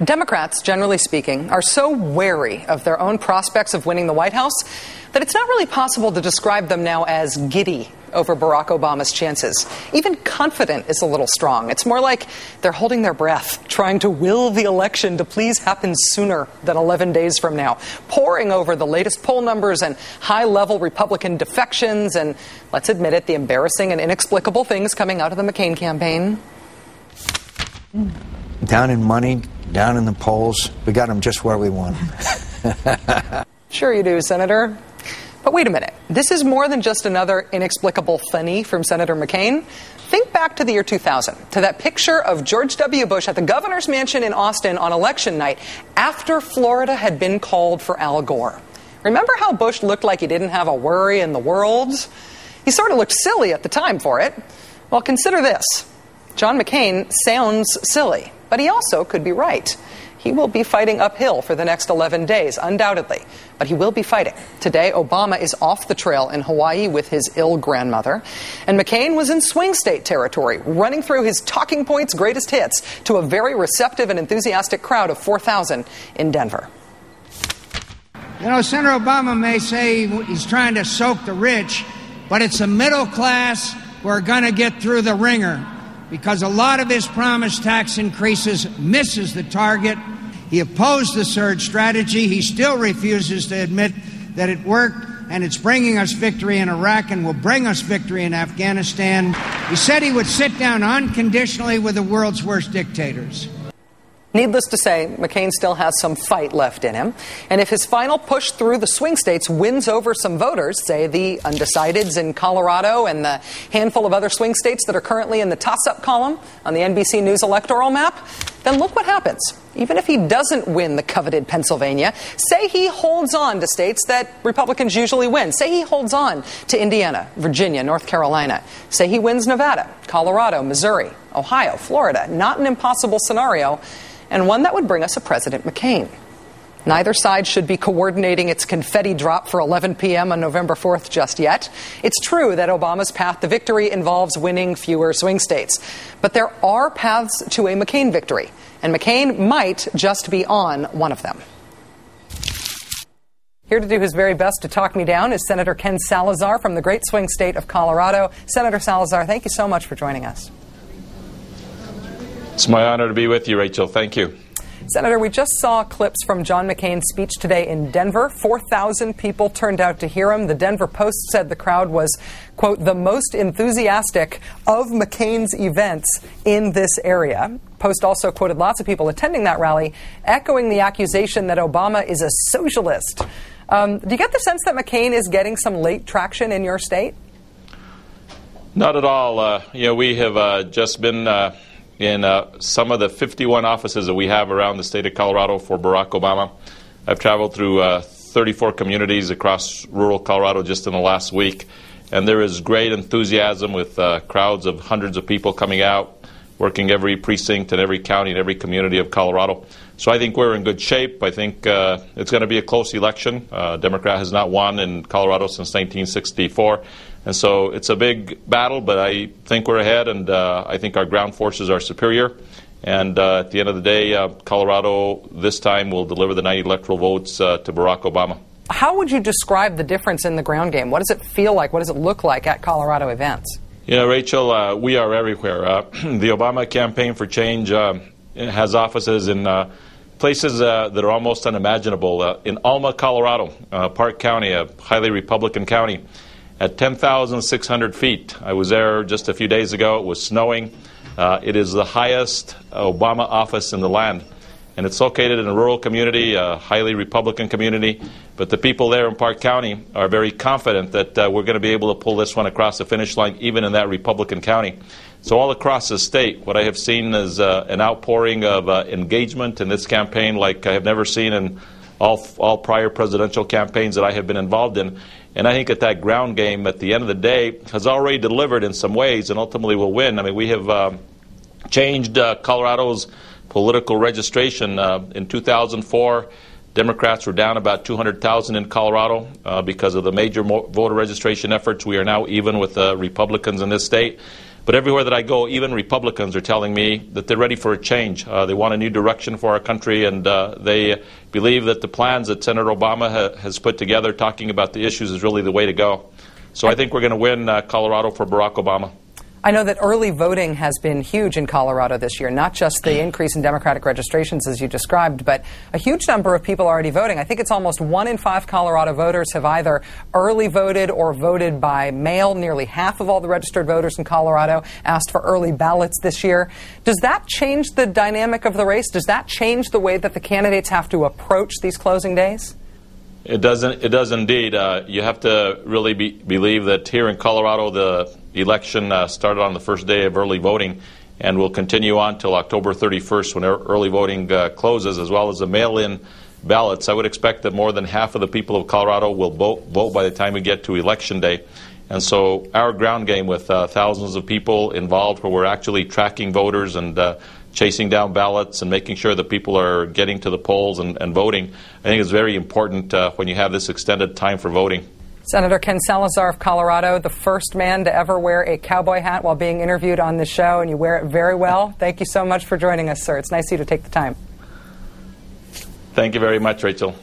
Democrats, generally speaking, are so wary of their own prospects of winning the White House that it's not really possible to describe them now as giddy over Barack Obama's chances. Even confident is a little strong. It's more like they're holding their breath, trying to will the election to please happen sooner than 11 days from now, poring over the latest poll numbers and high-level Republican defections and, let's admit it, the embarrassing and inexplicable things coming out of the McCain campaign. Down in money, down in the polls. We got them just where we want them. Sure you do, Senator. But wait a minute. This is more than just another inexplicable funny from Senator McCain. Think back to the year 2000, to that picture of George W. Bush at the governor's mansion in Austin on election night after Florida had been called for Al Gore. Remember how Bush looked like he didn't have a worry in the world? He sort of looked silly at the time for it. Well, consider this. John McCain sounds silly, but he also could be right. He will be fighting uphill for the next 11 days, undoubtedly. But he will be fighting. Today, Obama is off the trail in Hawaii with his ill grandmother. And McCain was in swing state territory, running through his talking points, greatest hits, to a very receptive and enthusiastic crowd of 4,000 in Denver. You know, Senator Obama may say he's trying to soak the rich, but it's the middle class who are going to get through the ringer, because a lot of his promised tax increases misses the target. He opposed the surge strategy. He still refuses to admit that it worked, and it's bringing us victory in Iraq and will bring us victory in Afghanistan. He said he would sit down unconditionally with the world's worst dictators. Needless to say, McCain still has some fight left in him. And if his final push through the swing states wins over some voters, say the undecideds in Colorado and the handful of other swing states that are currently in the toss-up column on the NBC News electoral map, then look what happens. Even if he doesn't win the coveted Pennsylvania, say he holds on to states that Republicans usually win. Say he holds on to Indiana, Virginia, North Carolina. Say he wins Nevada, Colorado, Missouri, Ohio, Florida. Not an impossible scenario, and one that would bring us a President McCain. Neither side should be coordinating its confetti drop for 11 p.m. on November 4th just yet. It's true that Obama's path to victory involves winning fewer swing states. But there are paths to a McCain victory, and McCain might just be on one of them. Here to do his very best to talk me down is Senator Ken Salazar from the great swing state of Colorado. Senator Salazar, thank you so much for joining us. It's my honor to be with you, Rachel. Thank you. Senator, we just saw clips from John McCain's speech today in Denver. 4,000 people turned out to hear him. The Denver Post said the crowd was, quote, the most enthusiastic of McCain's events in this area. Post also quoted lots of people attending that rally, echoing the accusation that Obama is a socialist. Do you get the sense that McCain is getting some late traction in your state? Not at all. We have just been in some of the 51 offices that we have around the state of Colorado for Barack Obama. I've traveled through 34 communities across rural Colorado just in the last week, and there is great enthusiasm with crowds of hundreds of people coming out, working every precinct in every county and every community of Colorado. So I think we're in good shape. I think it's going to be a close election. Democrat has not won in Colorado since 1964. And so it's a big battle, but I think we're ahead, and I think our ground forces are superior. And at the end of the day, Colorado this time will deliver the 90 electoral votes to Barack Obama. How would you describe the difference in the ground game? What does it feel like? What does it look like at Colorado events? Yeah, Rachel, we are everywhere. The Obama Campaign for Change has offices in places that are almost unimaginable. In Alma, Colorado, Park County, a highly Republican county, at 10,600 feet. I was there just a few days ago. It was snowing. It is the highest Obama office in the land. And it's located in a rural community, a highly Republican community. But the people there in Park County are very confident that we're going to be able to pull this one across the finish line, even in that Republican county. So all across the state, what I have seen is an outpouring of engagement in this campaign like I have never seen in all prior presidential campaigns that I have been involved in. And I think that ground game, at the end of the day, has already delivered in some ways and ultimately will win. I mean, we have changed Colorado's political registration. In 2004, Democrats were down about 200,000 in Colorado because of the major voter registration efforts. We are now even with Republicans in this state. But everywhere that I go, even Republicans are telling me that they're ready for a change. They want a new direction for our country, and they believe that the plans that Senator Obama has put together talking about the issues is really the way to go. So I think we're going to win Colorado for Barack Obama. I know that early voting has been huge in Colorado this year, not just the increase in Democratic registrations as you described, but a huge number of people already voting. I think it's almost 1 in 5 Colorado voters have either early voted or voted by mail. Nearly half of all the registered voters in Colorado asked for early ballots this year. Does that change the dynamic of the race? Does that change the way that the candidates have to approach these closing days? It doesn't. It does indeed. You have to really believe that here in Colorado, the election started on the first day of early voting and will continue on till October 31st when early voting closes, as well as the mail-in ballots. I would expect that more than half of the people of Colorado will vote by the time we get to Election Day. And so our ground game with thousands of people involved, where we're actually tracking voters and chasing down ballots and making sure that people are getting to the polls and voting, I think is very important when you have this extended time for voting. Senator Ken Salazar of Colorado, the first man to ever wear a cowboy hat while being interviewed on this show, and you wear it very well. Thank you so much for joining us, sir. It's nice of you to take the time. Thank you very much, Rachel.